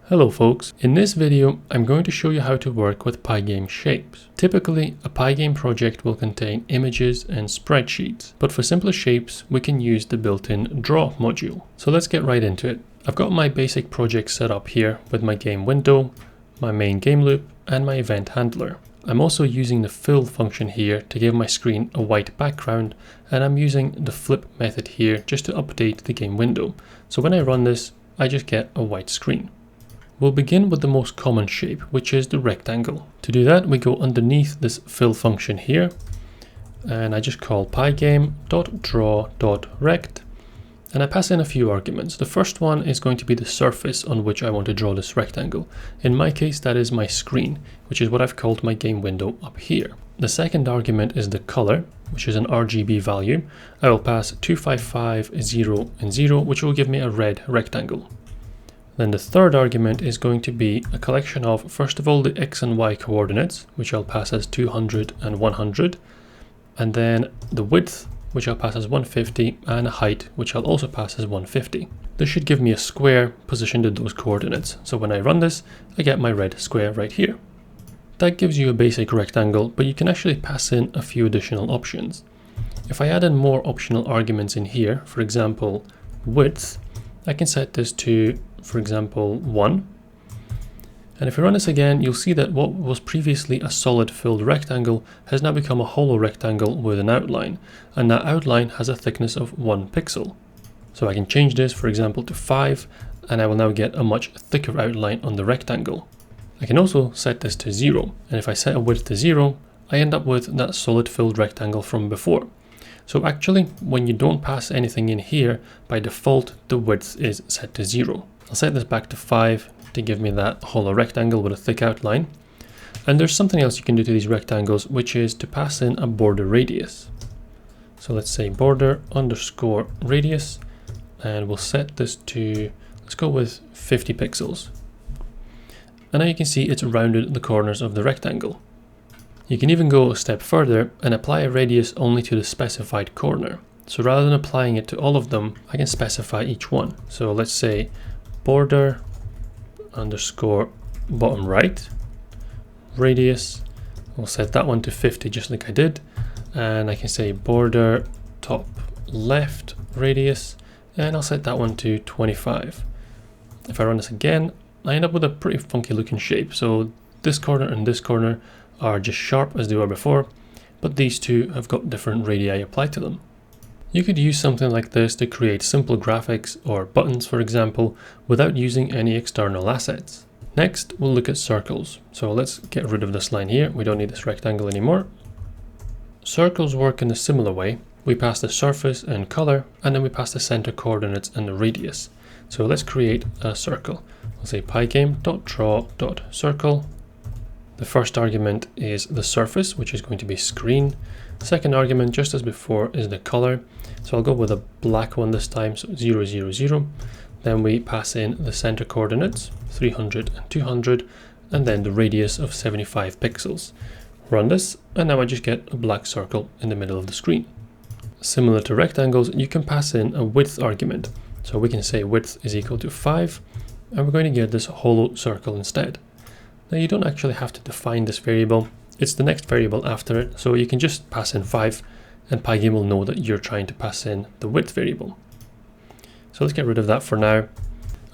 Hello folks, in this video I'm going to show you how to work with Pygame shapes. Typically a Pygame project will contain images and spreadsheets, but for simpler shapes we can use the built-in draw module. So let's get right into it. I've got my basic project set up here with my game window, my main game loop and my event handler. I'm also using the fill function here to give my screen a white background, and I'm using the flip method here just to update the game window. So when I run this I just get a white screen. We'll begin with the most common shape, which is the rectangle. To do that, we go underneath this fill function here, and I just call pygame.draw.rect, and I pass in a few arguments. The first one is going to be the surface on which I want to draw this rectangle. In my case, that is my screen, which is what I've called my game window up here. The second argument is the color, which is an RGB value. I will pass 255, 0, and 0, which will give me a red rectangle. Then the third argument is going to be a collection of, first of all, the X and Y coordinates, which I'll pass as 200 and 100, and then the width, which I'll pass as 150, and a height, which I'll also pass as 150. This should give me a square positioned at those coordinates. So when I run this, I get my red square right here. That gives you a basic rectangle, but you can actually pass in a few additional options. If I add in more optional arguments in here, for example, width, I can set this to, for example, 1. And if we run this again, you'll see that what was previously a solid filled rectangle has now become a hollow rectangle with an outline, and that outline has a thickness of 1 pixel. So I can change this, for example, to 5, and I will now get a much thicker outline on the rectangle. I can also set this to 0, and if I set a width to 0, I end up with that solid filled rectangle from before. So actually, when you don't pass anything in here, by default, the width is set to 0. I'll set this back to 5 to give me that hollow rectangle with a thick outline. And there's something else you can do to these rectangles, which is to pass in a border radius. So let's say border underscore radius, and we'll set this to, let's go with 50 pixels. And now you can see it's rounded the corners of the rectangle. You can even go a step further and apply a radius only to the specified corner. So rather than applying it to all of them, I can specify each one. So let's say border underscore bottom right radius. We'll set that one to 50 just like I did. And I can say border top left radius, and I'll set that one to 25. If I run this again, I end up with a pretty funky looking shape. So this corner and this corner are just sharp as they were before, but these two have got different radii applied to them. You could use something like this to create simple graphics or buttons, for example, without using any external assets. Next, we'll look at circles. So let's get rid of this line here. We don't need this rectangle anymore. Circles work in a similar way. We pass the surface and color, and then we pass the center coordinates and the radius. So let's create a circle. We'll say pygame.draw.circle. The first argument is the surface, which is going to be screen. Second argument, just as before, is the color. So I'll go with a black one this time, so 0, 0, 0. Then we pass in the center coordinates, 300 and 200, and then the radius of 75 pixels. Run this, and now I just get a black circle in the middle of the screen. Similar to rectangles, you can pass in a width argument. So we can say width is equal to 5, and we're going to get this hollow circle instead. Now you don't actually have to define this variable, it's the next variable after it, so you can just pass in 5 and Pygame will know that you're trying to pass in the width variable. So let's get rid of that for now.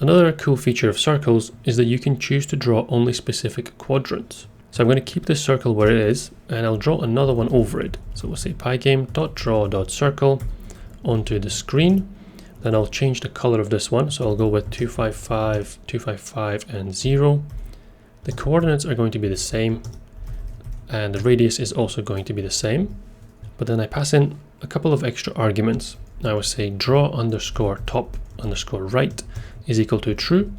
Another cool feature of circles is that you can choose to draw only specific quadrants. So I'm going to keep this circle where it is, and I'll draw another one over it. So we'll say pygame.draw.circle onto the screen. Then I'll change the color of this one, so I'll go with 255, 255 and 0. The coordinates are going to be the same, and the radius is also going to be the same. But then I pass in a couple of extra arguments. I will say draw underscore top underscore right is equal to true,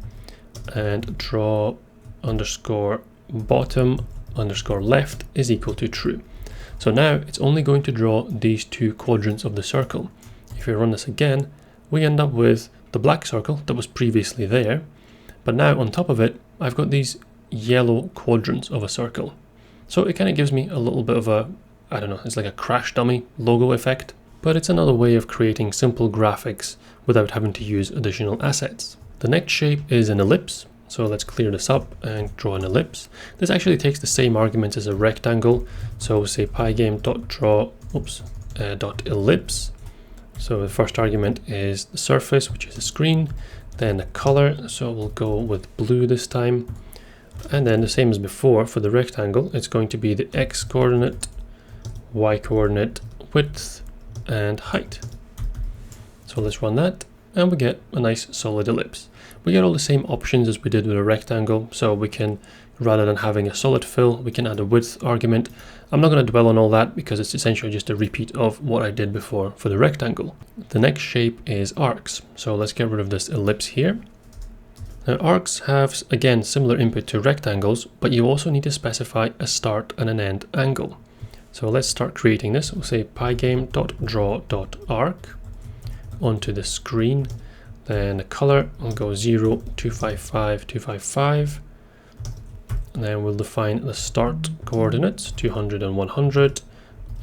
and draw underscore bottom underscore left is equal to true. So now it's only going to draw these two quadrants of the circle. If we run this again, we end up with the black circle that was previously there, but now on top of it, I've got these yellow quadrants of a circle. So it kind of gives me a little bit of a, I don't know, it's like a crash dummy logo effect, but it's another way of creating simple graphics without having to use additional assets. The next shape is an ellipse. So let's clear this up and draw an ellipse. This actually takes the same argument as a rectangle. So we'll say pygame.draw, dot ellipse. So the first argument is the surface, which is the screen, then the color. So we'll go with blue this time. And then the same as before for the rectangle, it's going to be the x coordinate, y coordinate, width, and height. So let's run that, and we get a nice solid ellipse. We get all the same options as we did with a rectangle, so we can, rather than having a solid fill, we can add a width argument. I'm not going to dwell on all that because it's essentially just a repeat of what I did before for the rectangle. The next shape is arcs, so let's get rid of this ellipse here. Now arcs have, again, similar input to rectangles, but you also need to specify a start and an end angle. So let's start creating this. We'll say pygame.draw.arc onto the screen. Then the color will go 0, 255, 255. And then we'll define the start coordinates, 200 and 100,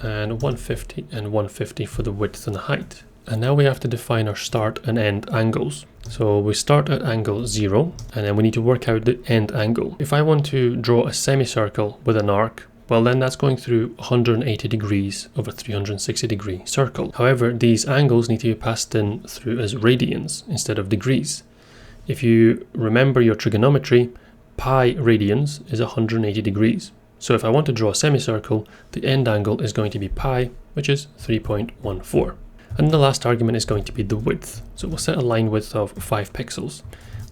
and 150 and 150 for the width and the height. And now we have to define our start and end angles. So we start at angle 0, and then we need to work out the end angle. If I want to draw a semicircle with an arc, well then that's going through 180 degrees of a 360 degree circle. However, these angles need to be passed in through as radians instead of degrees. If you remember your trigonometry, pi radians is 180 degrees. So if I want to draw a semicircle, the end angle is going to be pi, which is 3.14. And the last argument is going to be the width. So we'll set a line width of 5 pixels.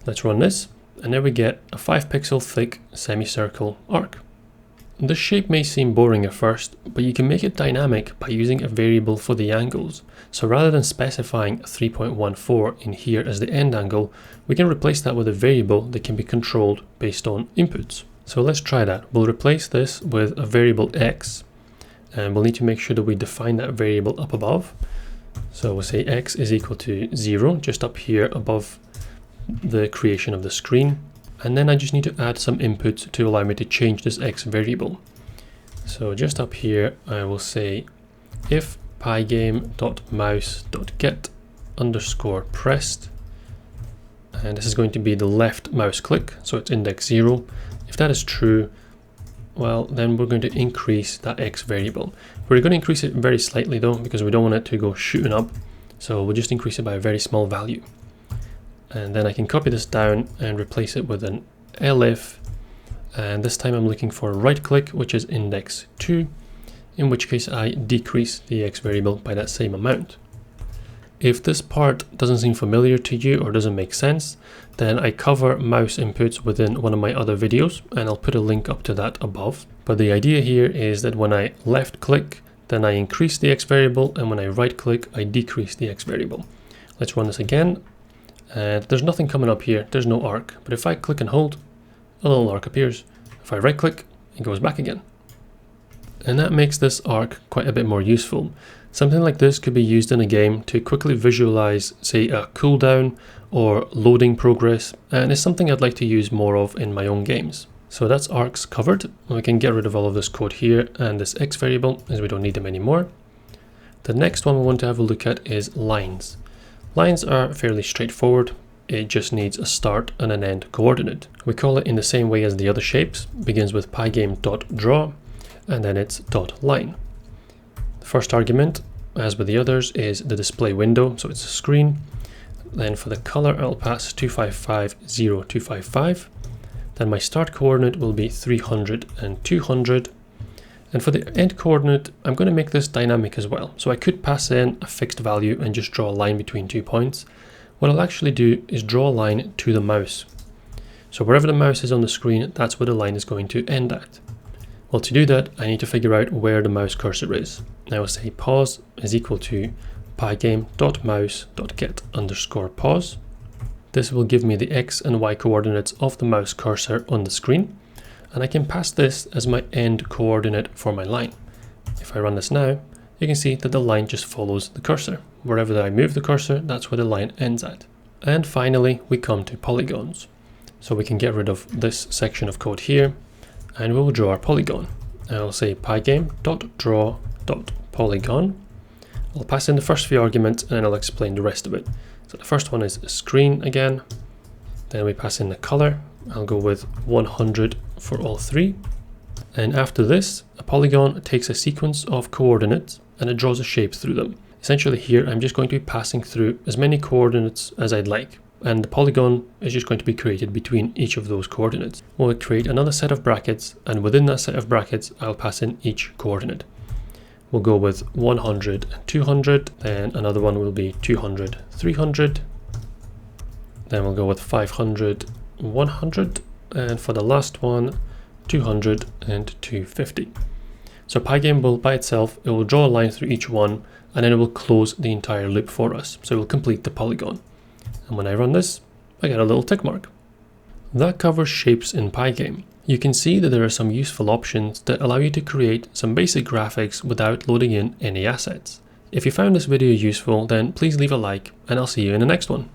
Let's run this, and there we get a 5 pixel thick semicircle arc. This shape may seem boring at first, but you can make it dynamic by using a variable for the angles. So rather than specifying 3.14 in here as the end angle, we can replace that with a variable that can be controlled based on inputs. So let's try that. We'll replace this with a variable x, and we'll need to make sure that we define that variable up above. So we'll say x is equal to 0, just up here above the creation of the screen. And then I just need to add some inputs to allow me to change this x variable. So just up here, I will say if pygame.mouse.get underscore pressed, and this is going to be the left mouse click, so it's index 0. If that is true, well, then we're going to increase that x variable. We're going to increase it very slightly though, because we don't want it to go shooting up. So we'll just increase it by a very small value. And then I can copy this down and replace it with an elif. And this time I'm looking for a right click, which is index 2, in which case I decrease the x variable by that same amount. If this part doesn't seem familiar to you or doesn't make sense, then I cover mouse inputs within one of my other videos, and I'll put a link up to that above. But the idea here is that when I left click, then I increase the x variable, and when I right click, I decrease the x variable. Let's run this again. And there's nothing coming up here, there's no arc. But if I click and hold, a little arc appears. If I right click, it goes back again. And that makes this arc quite a bit more useful. Something like this could be used in a game to quickly visualize, say, a cooldown or loading progress, and it's something I'd like to use more of in my own games. So that's arcs covered. We can get rid of all of this code here and this x variable, as we don't need them anymore. The next one we want to have a look at is lines. Lines are fairly straightforward. It just needs a start and an end coordinate. We call it in the same way as the other shapes. Begins with pygame.draw, and then it's .line. The first argument, as with the others, is the display window, so it's a screen. Then for the color, I'll pass 255, 0, 255. Then my start coordinate will be 300 and 200. And for the end coordinate, I'm going to make this dynamic as well. So I could pass in a fixed value and just draw a line between 2 points. What I'll actually do is draw a line to the mouse. So wherever the mouse is on the screen, that's where the line is going to end at. Well, to do that, I need to figure out where the mouse cursor is. Now I'll say pause is equal to pygame.mouse.get underscore pause. This will give me the x and y coordinates of the mouse cursor on the screen. And I can pass this as my end coordinate for my line. If I run this now, you can see that the line just follows the cursor. Wherever I move the cursor, that's where the line ends at. And finally, we come to polygons. So we can get rid of this section of code here, and we'll draw our polygon. I'll say pygame.draw.polygon. I'll pass in the first few arguments, and then I'll explain the rest of it. So the first one is a screen again. Then we pass in the color, I'll go with 100 for all three. And after this, a polygon takes a sequence of coordinates and it draws a shape through them. Essentially here, I'm just going to be passing through as many coordinates as I'd like. And the polygon is just going to be created between each of those coordinates. We'll create another set of brackets, and within that set of brackets, I'll pass in each coordinate. We'll go with 100 and 200, then another one will be 200, 300. Then we'll go with 500, 100, and for the last one, 200 and 250. So Pygame will, by itself, it will draw a line through each one, and then it will close the entire loop for us. So it will complete the polygon. And when I run this, I get a little tick mark. That covers shapes in Pygame. You can see that there are some useful options that allow you to create some basic graphics without loading in any assets. If you found this video useful, then please leave a like, and I'll see you in the next one.